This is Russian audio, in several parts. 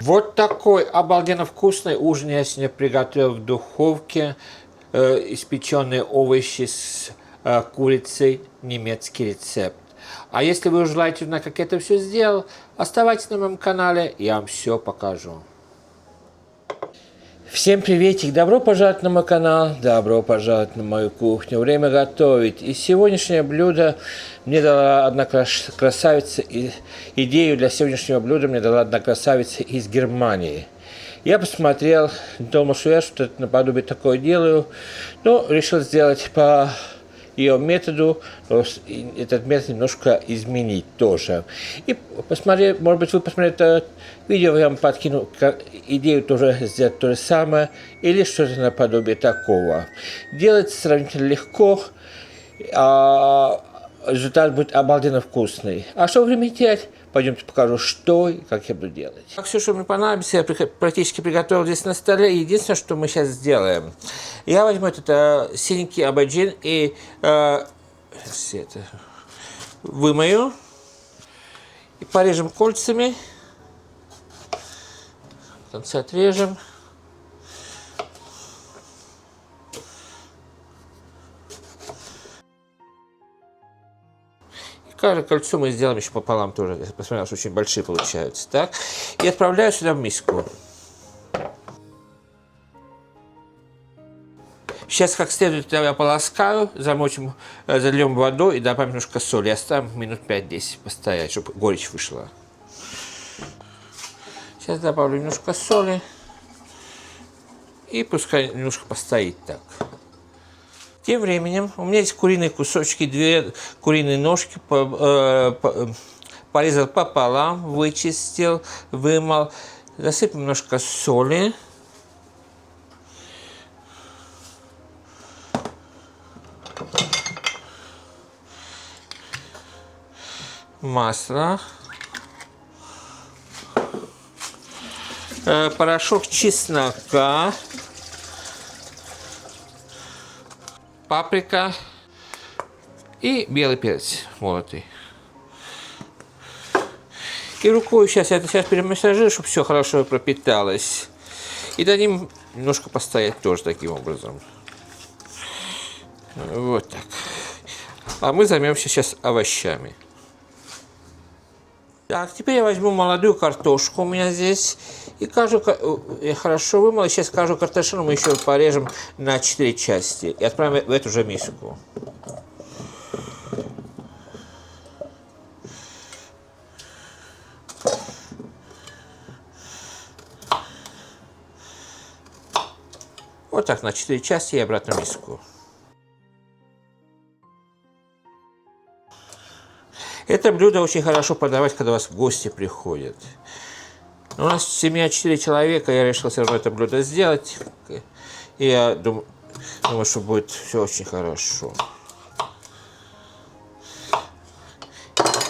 Вот такой обалденно вкусный ужин я сегодня приготовил в духовке. Испеченные овощи с курицей, немецкий рецепт. А если вы желаете узнать, как я это все сделал, оставайтесь на моем канале, я вам все покажу. Всем приветик, добро пожаловать на мой канал, добро пожаловать на мою кухню. Время готовить. И сегодняшнее блюдо мне дала одна красавица, идею для сегодняшнего блюда мне дала одна красавица из Германии. Я посмотрел, думал, что я что-то наподобие такое делаю, но решил сделать по ее методу, этот метод немножко изменить тоже. И посмотри, может быть, вы посмотрели это видео, я вам подкину идею тоже сделать то же самое, или что-то наподобие такого. Делается сравнительно легко, а результат будет обалденно вкусный. А что время терять? Пойдемте покажу, что и как я буду делать. Все, что мне понадобится, я практически приготовил здесь на столе. Единственное, что мы сейчас сделаем. Я возьму этот синенький абаджин и вымою. И порежем кольцами. В конце отрежем. Каждое кольцо мы сделаем еще пополам тоже. Я посмотрел, что очень большие получаются. Так. И отправляю сюда в миску. Сейчас как следует я полоскаю, замочим, зальем водой и добавим немножко соли. Оставим минут 5-10 постоять, чтобы горечь вышла. Сейчас добавлю немножко соли. И пускай немножко постоит так. Тем временем у меня есть куриные кусочки, 2 куриные ножки, порезал пополам, вычистил, вымыл, засыпал немножко соли, масло, порошок чеснока, паприка и белый перец молотый. И рукой сейчас перемассажирую, чтобы все хорошо пропиталось. И дадим немножко постоять тоже таким образом. Вот так. А мы займемся сейчас овощами. Так, теперь я возьму молодую картошку у меня здесь. И я хорошо вымыла. Сейчас каждую картошину мы еще порежем на 4 части. И отправим в эту же миску. Вот так на 4 части и обратно в миску. Это блюдо очень хорошо подавать, когда у вас гости приходят. У нас семья 4 человека, я решил все равно это блюдо сделать. И я думаю, что будет все очень хорошо.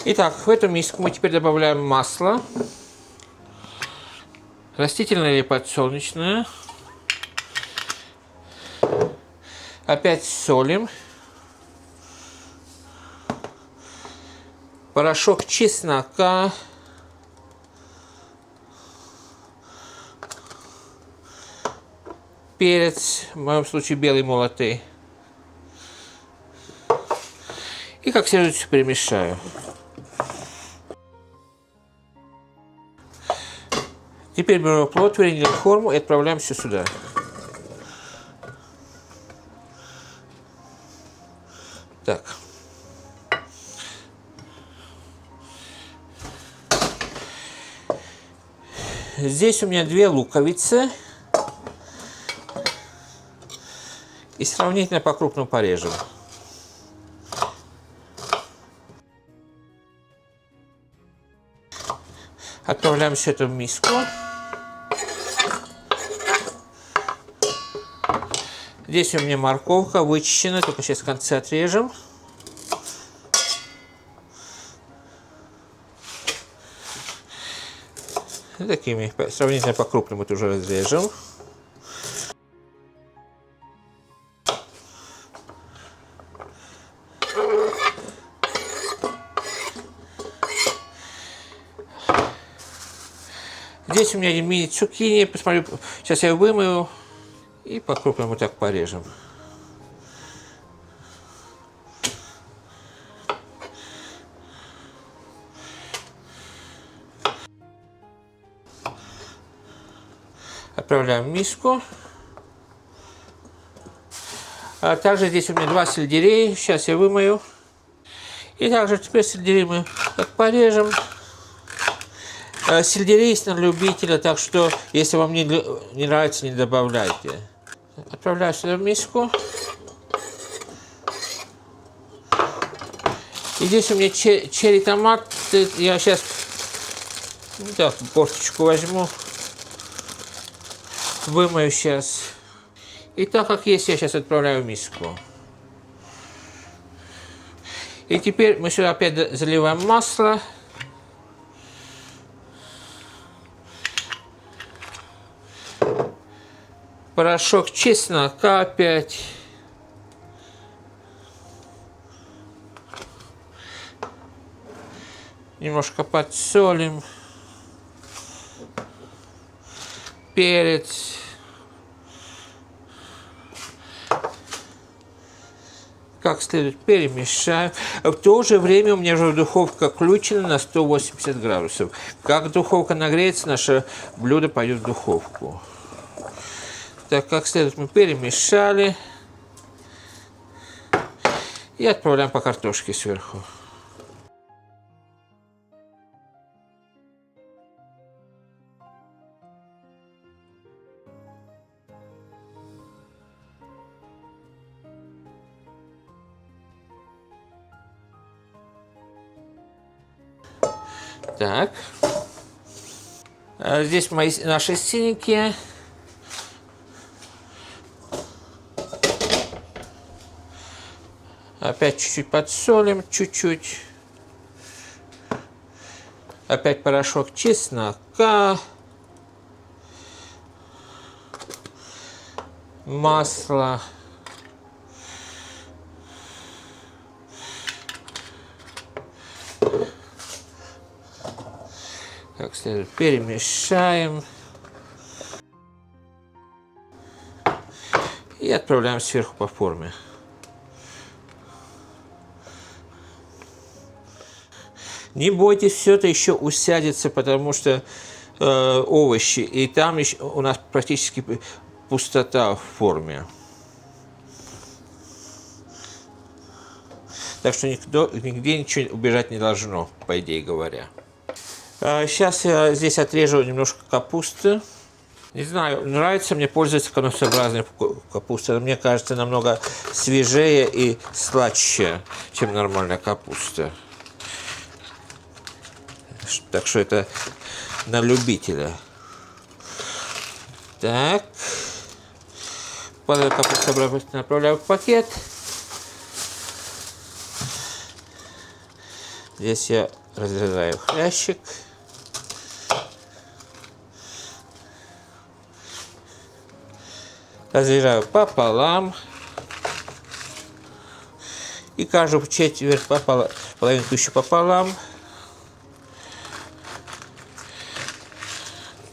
Итак, в эту миску мы теперь добавляем масло. Растительное или подсолнечное. Опять солим. Порошок чеснока. Перец, в моем случае белый молотый. И как следует все перемешаю. Теперь берем противень или форму и отправляем все сюда. Так. Здесь у меня 2 луковицы. И сравнительно по-крупному порежем. Отправляем все это в миску. Здесь у меня морковка вычищена, только сейчас в конце отрежем. Такими сравнительно по-крупному тоже разрежем. Здесь у меня мини-цукини, посмотрю, сейчас я вымою и по-крупному так порежем. Отправляем в миску. А также здесь у меня 2 сельдерея, сейчас я вымою. И также теперь сельдерей мы так порежем. Сельдерей есть на любителя, так что если вам не нравится, не добавляйте. Отправляю сюда в миску. И здесь у меня черри томат. Я сейчас так, горсточку возьму. Вымою сейчас. И так как есть, я сейчас отправляю в миску. И теперь мы сюда опять заливаем масло. Порошок чеснока опять. Немножко подсолим. Перец. Как следует перемешаем. В то же время у меня уже духовка включена на 180 градусов. Как духовка нагреется, наше блюдо пойдет в духовку. Так, как следует мы перемешали. И отправляем по картошке сверху. Так. Здесь наши синенькие. Опять чуть-чуть подсолим, чуть-чуть. Опять порошок чеснока. Масло. Как следует перемешаем. И отправляем сверху по форме. Не бойтесь, все это еще усядется, потому что овощи. И там еще у нас практически пустота в форме. Так что нигде ничего убежать не должно, по идее говоря. Сейчас я здесь отрежу немножко капусты. Не знаю, нравится мне пользоваться конусообразной капустой. Мне кажется, намного свежее и сладче, чем нормальная капуста. Так что это на любителя. Так. Падаю капусту обратно, направляю в пакет. Здесь я разрезаю хрящик. Разрезаю пополам. И каждую четверть половинку еще пополам.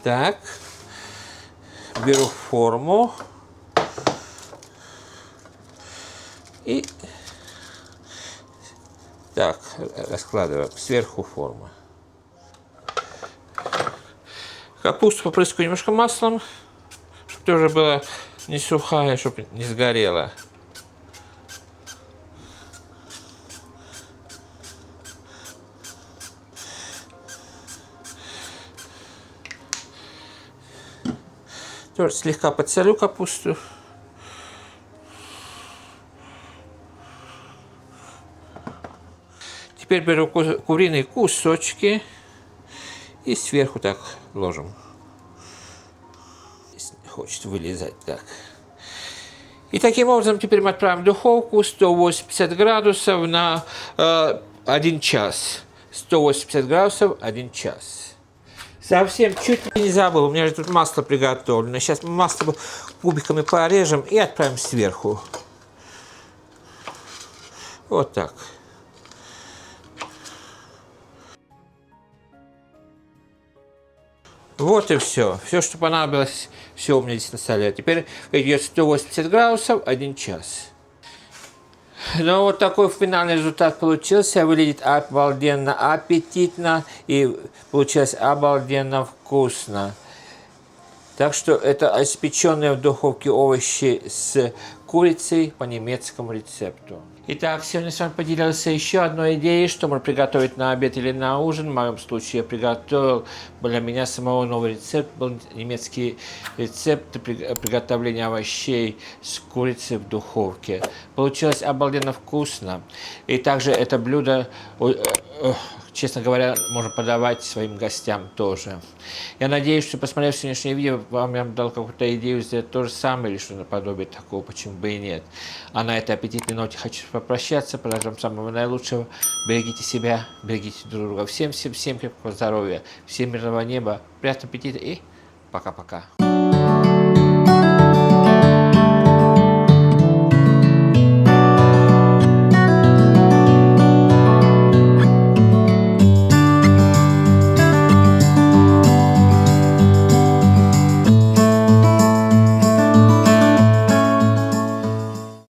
Так. Беру форму. И так, раскладываю сверху форму. Капусту попрыскаю немножко маслом, чтобы тоже была не сухая, чтобы не сгорела. Тоже слегка подсолю капусту. Теперь беру куриные кусочки и сверху так ложим. Хочет вылезать так. И таким образом теперь мы отправим в духовку 180 градусов на 1 час. 180 градусов 1 час. Совсем чуть ли не забыл, у меня же тут масло приготовлено. Сейчас мы масло кубиками порежем и отправим сверху. Вот так. Вот и все. Все, что понадобилось, все у меня здесь на столе. Теперь идет 180 градусов 1 час. Ну, вот такой финальный результат получился. Выглядит обалденно аппетитно и получилось обалденно вкусно. Так что это испеченные в духовке овощи с курицей по немецкому рецепту. Итак, сегодня с вами поделился еще одной идеей, что можно приготовить на обед или на ужин. В моем случае я приготовил для меня самого новый рецепт. Был немецкий рецепт приготовления овощей с курицей в духовке. Получилось обалденно вкусно. И также это блюдо, честно говоря, можно подавать своим гостям тоже. Я надеюсь, что, посмотрев сегодняшнее видео, вам я дал какую-то идею сделать то же самое или что-то подобие такого, почему бы и нет. А на этой аппетитной ноте хочу попрощаться, пожелать вам самого наилучшего. Берегите себя, берегите друг друга. Всем крепкого здоровья, всем мирного неба, приятного аппетита и пока-пока.